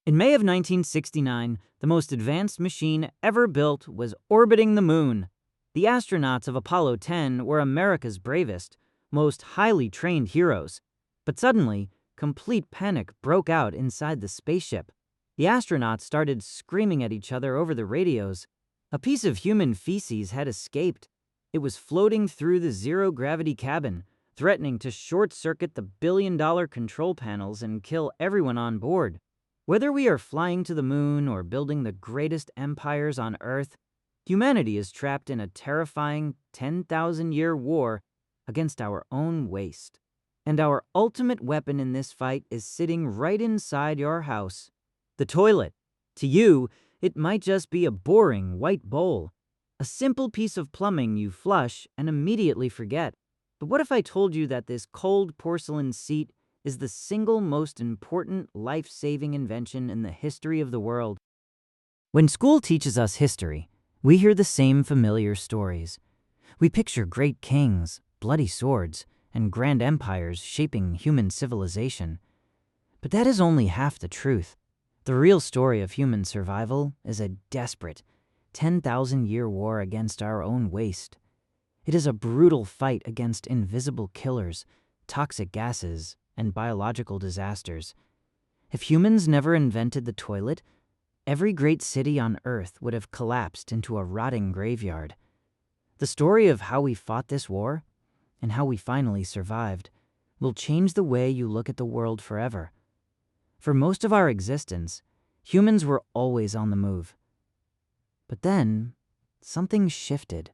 In May of 1969, the most advanced machine ever built was orbiting the moon. The astronauts of Apollo 10 were America's bravest, most highly trained heroes. But suddenly, complete panic broke out inside the spaceship. The astronauts started screaming at each other over the radios. A piece of human feces had escaped. It was floating through the zero-gravity cabin, threatening to short-circuit the billion-dollar control panels and kill everyone on board. Whether we are flying to the moon or building the greatest empires on Earth, humanity is trapped in a terrifying 10,000-year war against our own waste. And our ultimate weapon in this fight is sitting right inside your house. The toilet. To you, it might just be a boring white bowl, a simple piece of plumbing you flush and immediately forget. But what if I told you that this cold porcelain seat is the single most important life-saving invention in the history of the world? When school teaches us history, we hear the same familiar stories. We picture great kings, bloody swords, and grand empires shaping human civilization. But that is only half the truth. The real story of human survival is a desperate, 10,000-year war against our own waste. It is a brutal fight against invisible killers, toxic gases, and biological disasters. If humans never invented the toilet, every great city on Earth would have collapsed into a rotting graveyard. The story of how we fought this war, and how we finally survived, will change the way you look at the world forever. For most of our existence, humans were always on the move. But then, something shifted.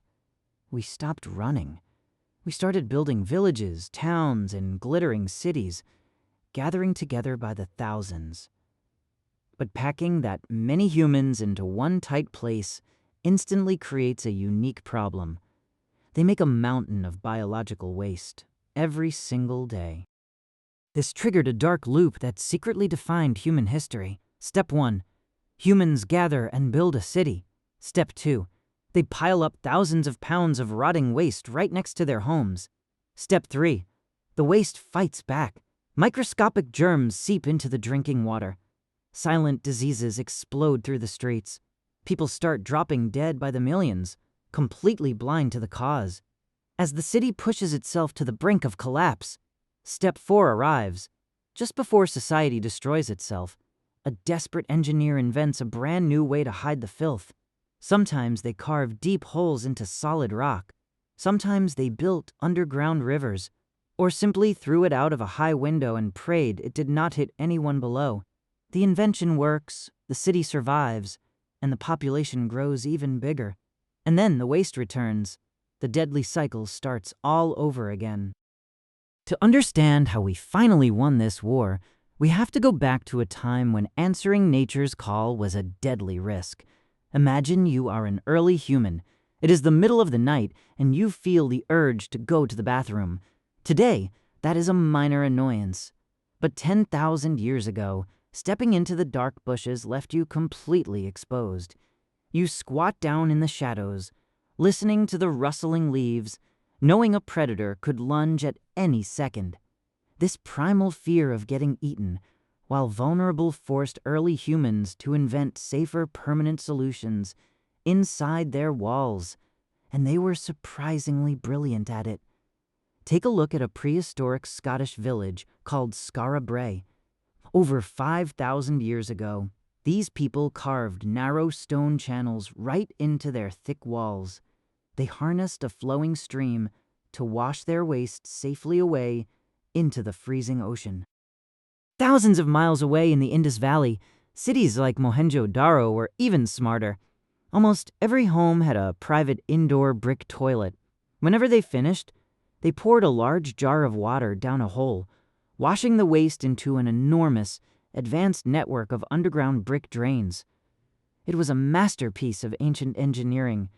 We stopped running. We started building villages, towns, and glittering cities, gathering together by the thousands. But packing that many humans into one tight place instantly creates a unique problem. They make a mountain of biological waste every single day. This triggered a dark loop that secretly defined human history. Step 1. Humans gather and build a city. Step 2. They pile up thousands of pounds of rotting waste right next to their homes. Step 3. The waste fights back. Microscopic germs seep into the drinking water. Silent diseases explode through the streets. People start dropping dead by the millions, completely blind to the cause. As the city pushes itself to the brink of collapse, Step 4 arrives. Just before society destroys itself, a desperate engineer invents a brand new way to hide the filth. Sometimes they carve deep holes into solid rock. Sometimes they built underground rivers, or simply threw it out of a high window and prayed it did not hit anyone below. The invention works, the city survives, and the population grows even bigger. And then the waste returns. The deadly cycle starts all over again. To understand how we finally won this war, we have to go back to a time when answering nature's call was a deadly risk. Imagine you are an early human. It is the middle of the night, and you feel the urge to go to the bathroom. Today, that is a minor annoyance. But 10,000 years ago, stepping into the dark bushes left you completely exposed. You squat down in the shadows, listening to the rustling leaves, knowing a predator could lunge at any second. This primal fear of getting eaten, while vulnerable, forced early humans to invent safer permanent solutions inside their walls, and they were surprisingly brilliant at it. Take a look at a prehistoric Scottish village called Skara Brae. Over 5,000 years ago, these people carved narrow stone channels right into their thick walls. They harnessed a flowing stream to wash their waste safely away into the freezing ocean. Thousands of miles away in the Indus Valley, cities like Mohenjo-Daro were even smarter. Almost every home had a private indoor brick toilet. Whenever they finished, they poured a large jar of water down a hole, washing the waste into an enormous, advanced network of underground brick drains. It was a masterpiece of ancient engineering.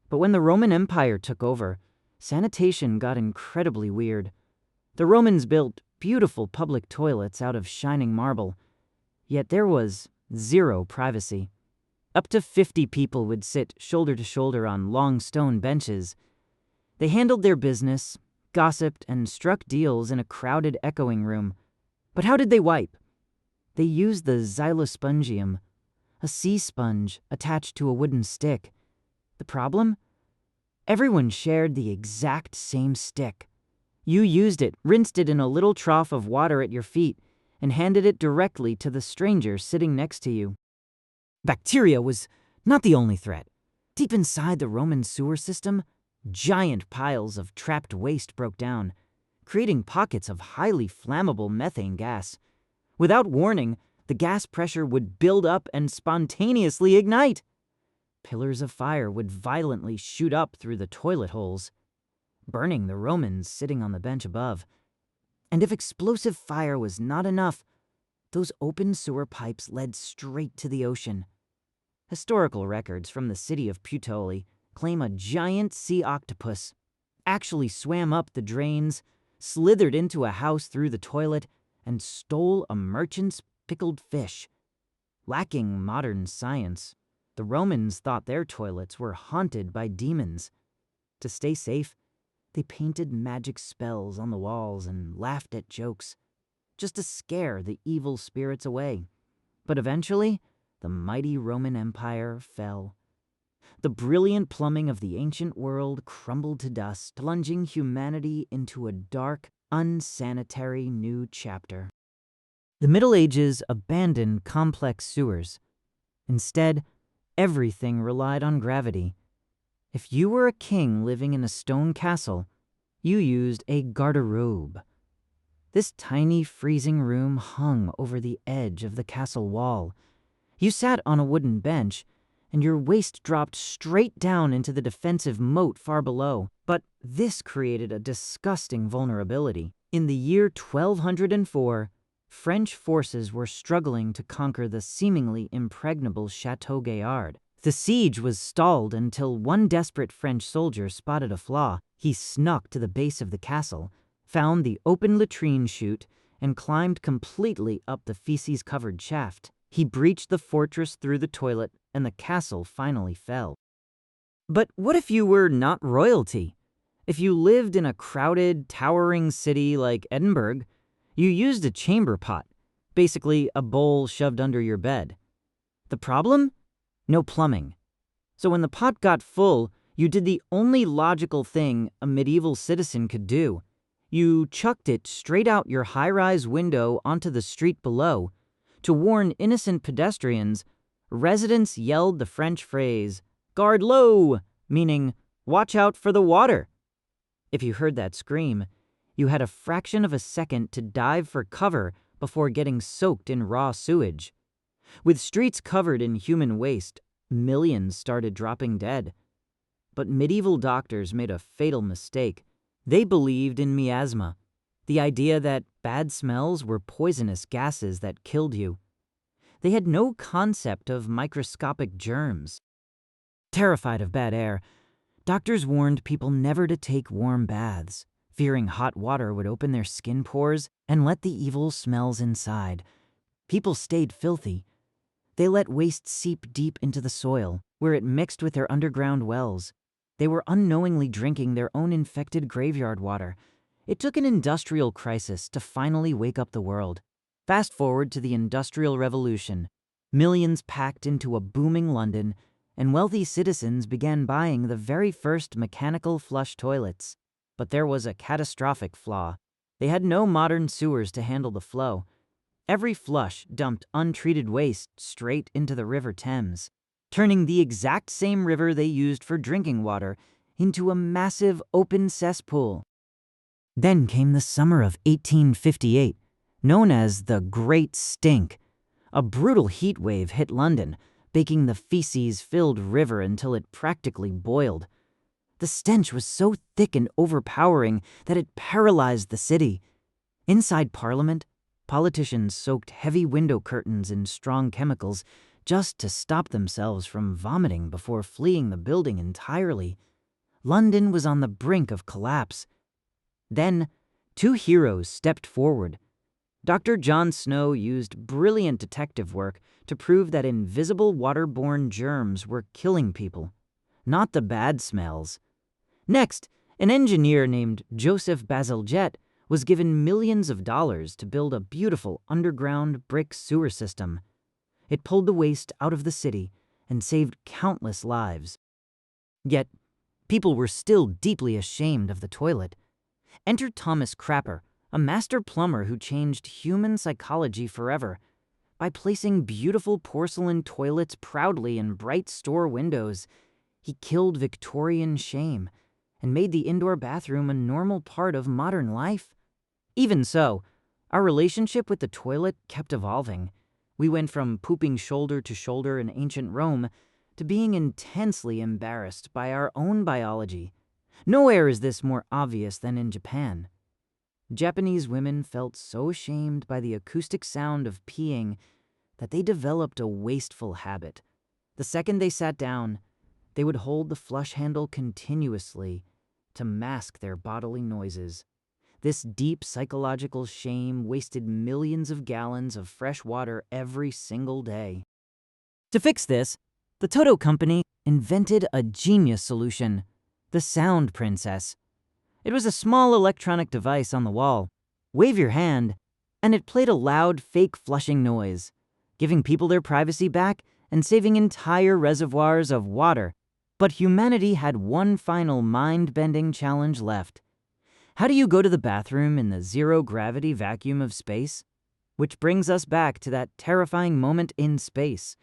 But when the Roman Empire took over, sanitation got incredibly weird. The Romans built beautiful public toilets out of shining marble, yet there was zero privacy. Up to 50 people would sit shoulder to shoulder on long stone benches. They handled their business, gossiped, and struck deals in a crowded echoing room. But how did they wipe? They used the xylospongium, a sea sponge attached to a wooden stick. The problem? Everyone shared the exact same stick. You used it, rinsed it in a little trough of water at your feet, and handed it directly to the stranger sitting next to you. Bacteria was not the only threat. Deep inside the Roman sewer system, giant piles of trapped waste broke down, creating pockets of highly flammable methane gas. Without warning, the gas pressure would build up and spontaneously ignite. Pillars of fire would violently shoot up through the toilet holes, burning the Romans sitting on the bench above. And if explosive fire was not enough, those open sewer pipes led straight to the ocean. Historical records from the city of Puteoli claim a giant sea octopus actually swam up the drains, slithered into a house through the toilet, and stole a merchant's pickled fish. Lacking modern science, the Romans thought their toilets were haunted by demons. To stay safe, they painted magic spells on the walls and laughed at jokes, just to scare the evil spirits away. But eventually, the mighty Roman Empire fell. The brilliant plumbing of the ancient world crumbled to dust, plunging humanity into a dark, unsanitary new chapter. The Middle Ages abandoned complex sewers. Instead, everything relied on gravity. If you were a king living in a stone castle, you used a garderobe. This tiny freezing room hung over the edge of the castle wall. You sat on a wooden bench, and your waist dropped straight down into the defensive moat far below. But this created a disgusting vulnerability. In the year 1204, French forces were struggling to conquer the seemingly impregnable Chateau Gaillard. The siege was stalled until one desperate French soldier spotted a flaw. He snuck to the base of the castle, found the open latrine chute, and climbed completely up the feces-covered shaft. He breached the fortress through the toilet, and the castle finally fell. But what if you were not royalty? If you lived in a crowded, towering city like Edinburgh, you used a chamber pot, basically a bowl shoved under your bed. The problem? No plumbing. So when the pot got full, you did the only logical thing a medieval citizen could do. You chucked it straight out your high-rise window onto the street below. To warn innocent pedestrians, residents yelled the French phrase, "Garde l'eau," meaning, "Watch out for the water." If you heard that scream, you had a fraction of a second to dive for cover before getting soaked in raw sewage. With streets covered in human waste, millions started dropping dead. But medieval doctors made a fatal mistake. They believed in miasma, the idea that bad smells were poisonous gases that killed you. They had no concept of microscopic germs. Terrified of bad air, doctors warned people never to take warm baths, fearing hot water would open their skin pores and let the evil smells inside. People stayed filthy. They let waste seep deep into the soil, where it mixed with their underground wells. They were unknowingly drinking their own infected graveyard water. It took an industrial crisis to finally wake up the world. Fast forward to the Industrial Revolution. Millions packed into a booming London, and wealthy citizens began buying the very first mechanical flush toilets. But there was a catastrophic flaw. They had no modern sewers to handle the flow. Every flush dumped untreated waste straight into the River Thames, turning the exact same river they used for drinking water into a massive open cesspool. Then came the summer of 1858, known as the Great Stink. A brutal heat wave hit London, baking the feces-filled river until it practically boiled. The stench was so thick and overpowering that it paralyzed the city. Inside Parliament, politicians soaked heavy window curtains in strong chemicals just to stop themselves from vomiting before fleeing the building entirely. London was on the brink of collapse. Then, two heroes stepped forward. Dr. John Snow used brilliant detective work to prove that invisible waterborne germs were killing people, not the bad smells. Next, an engineer named Joseph Bazalgette was given millions of dollars to build a beautiful underground brick sewer system. It pulled the waste out of the city and saved countless lives. Yet, people were still deeply ashamed of the toilet. Enter Thomas Crapper, a master plumber who changed human psychology forever. By placing beautiful porcelain toilets proudly in bright store windows, he killed Victorian shame and made the indoor bathroom a normal part of modern life. Even so, our relationship with the toilet kept evolving. We went from pooping shoulder to shoulder in ancient Rome to being intensely embarrassed by our own biology. Nowhere is this more obvious than in Japan. Japanese women felt so ashamed by the acoustic sound of peeing that they developed a wasteful habit. The second they sat down, they would hold the flush handle continuously to mask their bodily noises. This deep psychological shame wasted millions of gallons of fresh water every single day. To fix this, the Toto Company invented a genius solution, the Sound Princess. It was a small electronic device on the wall. Wave your hand, and it played a loud, fake flushing noise, giving people their privacy back and saving entire reservoirs of water. But humanity had one final mind-bending challenge left. How do you go to the bathroom in the zero-gravity vacuum of space? Which brings us back to that terrifying moment in space,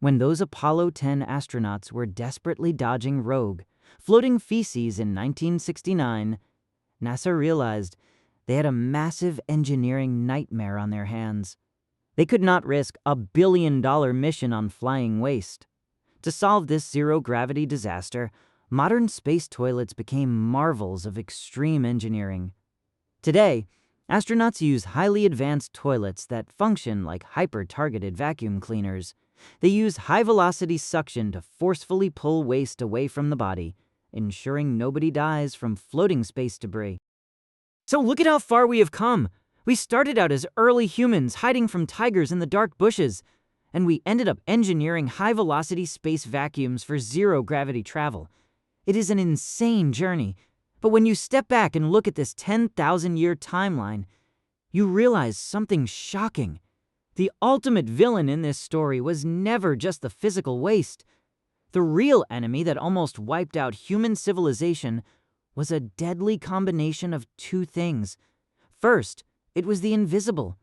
when those Apollo 10 astronauts were desperately dodging rogue, floating feces in 1969, NASA realized they had a massive engineering nightmare on their hands. They could not risk a billion-dollar mission on flying waste. To solve this zero-gravity disaster, modern space toilets became marvels of extreme engineering. Today, astronauts use highly advanced toilets that function like hyper-targeted vacuum cleaners. They use high-velocity suction to forcefully pull waste away from the body, ensuring nobody dies from floating space debris. So look at how far we have come. We started out as early humans hiding from tigers in the dark bushes, and we ended up engineering high-velocity space vacuums for zero-gravity travel. It is an insane journey, but when you step back and look at this 10,000-year timeline, you realize something shocking. The ultimate villain in this story was never just the physical waste. The real enemy that almost wiped out human civilization was a deadly combination of two things. First, it was the invisible.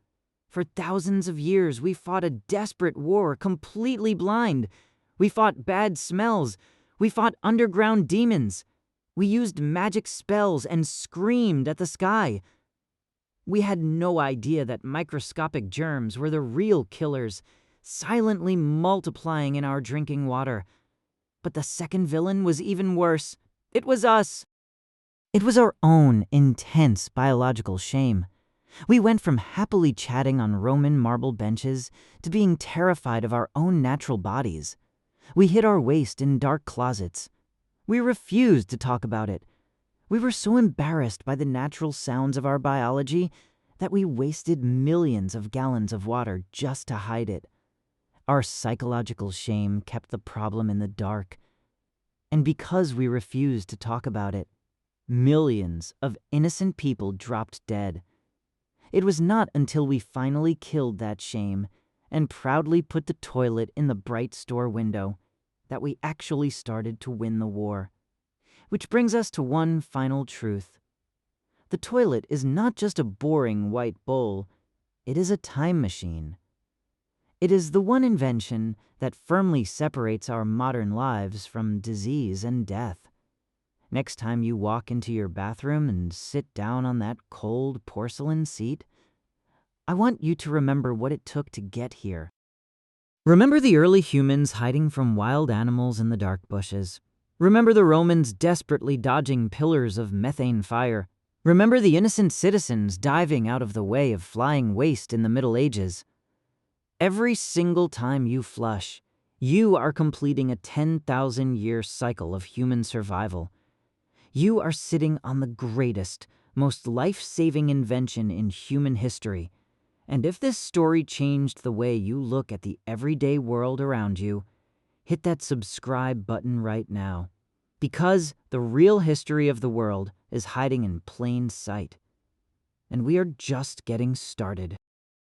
For thousands of years, we fought a desperate war, completely blind. We fought bad smells. We fought underground demons. We used magic spells and screamed at the sky. We had no idea that microscopic germs were the real killers, silently multiplying in our drinking water. But the second villain was even worse. It was us. It was our own intense biological shame. We went from happily chatting on Roman marble benches to being terrified of our own natural bodies. We hid our waste in dark closets. We refused to talk about it. We were so embarrassed by the natural sounds of our biology that we wasted millions of gallons of water just to hide it. Our psychological shame kept the problem in the dark. And because we refused to talk about it, millions of innocent people dropped dead. It was not until we finally killed that shame and proudly put the toilet in the bright store window that we actually started to win the war. Which brings us to one final truth. The toilet is not just a boring white bowl, it is a time machine. It is the one invention that firmly separates our modern lives from disease and death. Next time you walk into your bathroom and sit down on that cold porcelain seat, I want you to remember what it took to get here. Remember the early humans hiding from wild animals in the dark bushes. Remember the Romans desperately dodging pillars of methane fire. Remember the innocent citizens diving out of the way of flying waste in the Middle Ages. Every single time you flush, you are completing a 10,000-year cycle of human survival. You are sitting on the greatest, most life-saving invention in human history. And if this story changed the way you look at the everyday world around you, hit that subscribe button right now. Because the real history of the world is hiding in plain sight. and we are just getting started.